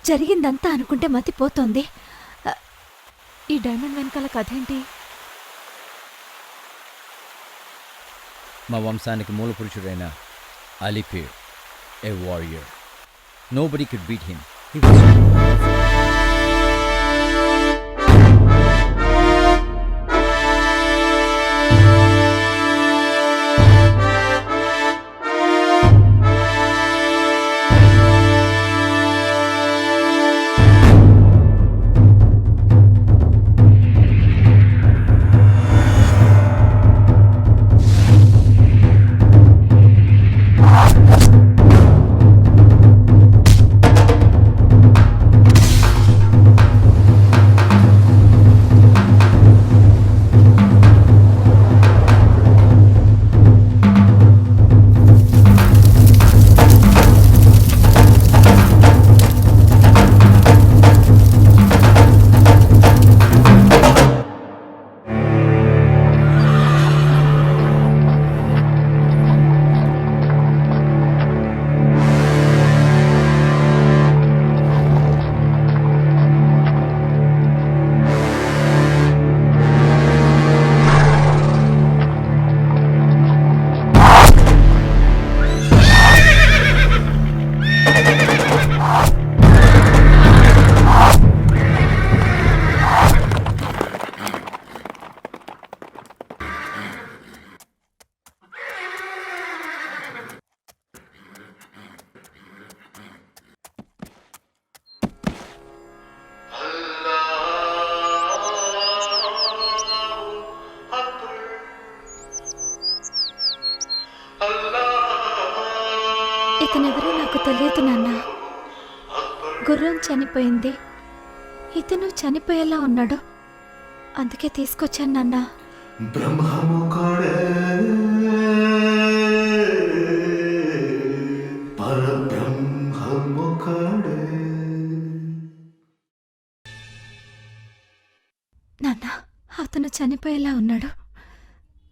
జరిగిందంతా అనుకుంటే మతిపోతోంది. ఈ డైమండ్ వెనకాల కథేంటి? మా వంశానికి మూల పురుషుడైన Alipir, a warrior. Nobody could beat him. He was ఇతనెవరో నాకు తెలియదు నాన్న. గుర్రం చనిపోయింది, ఇతను చనిపోయేలా ఉన్నాడు, అందుకే తీసుకొచ్చాను నాన్న. నాన్న, అతను చనిపోయేలా ఉన్నాడు,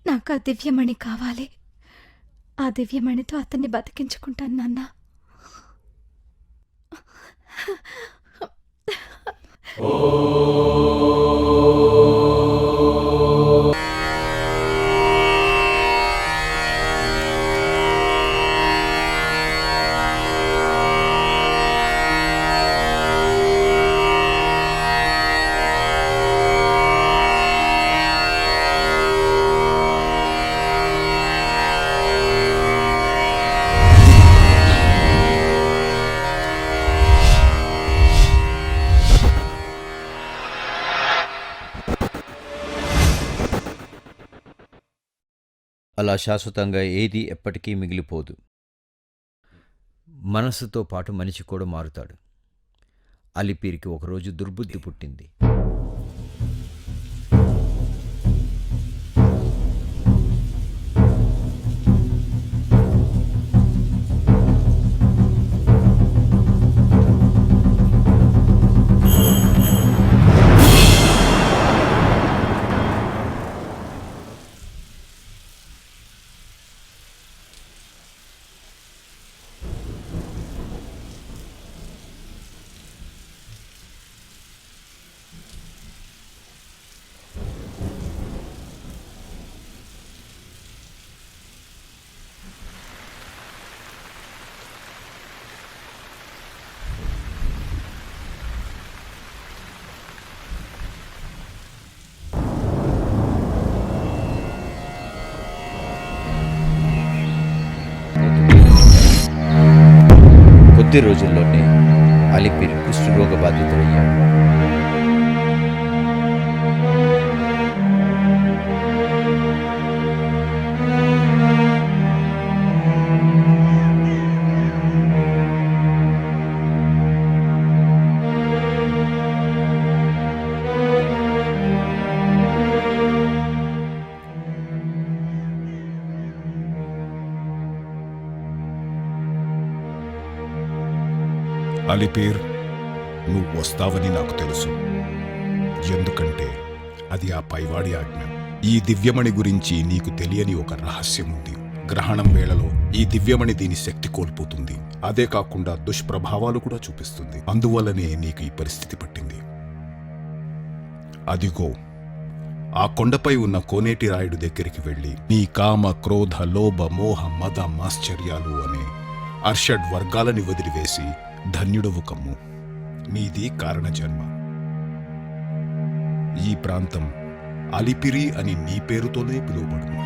నాకు ఆ దివ్యమణి కావాలి. ఆ దివ్యమణితో అతన్ని బతికించుకుంటాను నాన్న. అలా శాశ్వతంగా ఏది ఎప్పటికీ మిగిలిపోదు. మనస్సుతో పాటు మనిషి కూడా మారుతాడు. అలీపీర్కి ఒకరోజు దుర్బుద్ధి పుట్టింది. కొద్ది రోజుల్లోనే అలీపీర్ కుష్ఠరోగ బాధితుడయ్యాడు. అలీపీర్, నువ్వు వస్తావని నాకు తెలుసు. ఎందుకంటే అది ఆ పైవాడి ఆజ్ఞ. ఈ దివ్యమణి గురించి నీకు తెలియని ఒక రహస్యం ఉంది. గ్రహణం వేళలో ఈ దివ్యమణి దీని శక్తి కోల్పోతుంది. అదే కాకుండా దుష్ప్రభావాలు కూడా చూపిస్తుంది. అందువల్లనే నీకు ఈ పరిస్థితి పట్టింది. అదిగో ఆ కొండపై ఉన్న కోనేటి రాయుడు దగ్గరికి వెళ్ళి నీ కామ, క్రోధ, లోభ, మోహ, మద, మాశ్చర్యాలు అనే అర్షడ్ వర్గాలని వదిలివేసి ధన్యుడవు కమ్ము. నీది కారణ జన్మ. ఈ ప్రాంతం అలిపిరి అని నీ పేరుతోనే పిలువబడును.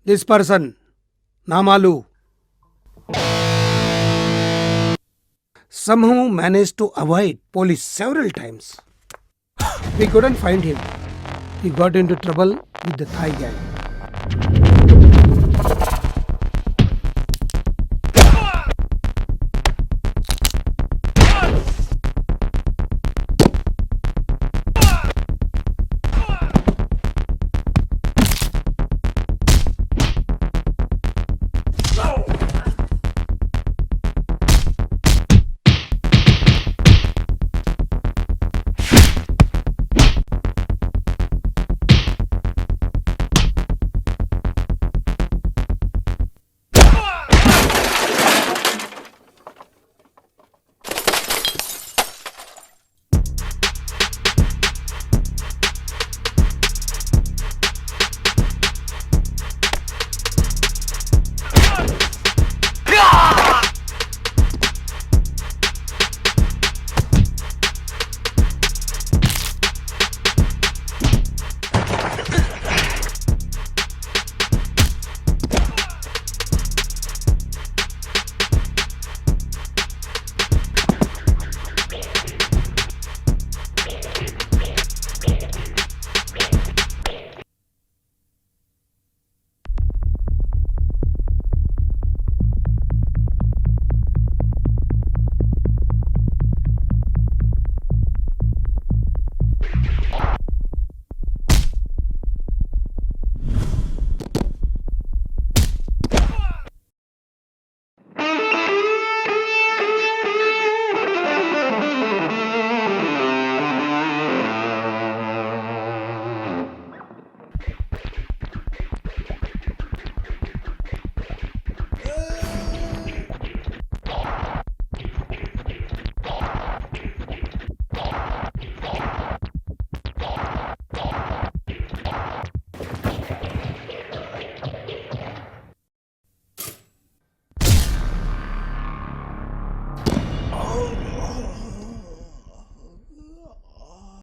This person, Namalu, somehow managed to avoid police several times. We couldn't find him. He got into trouble with the Thai gang.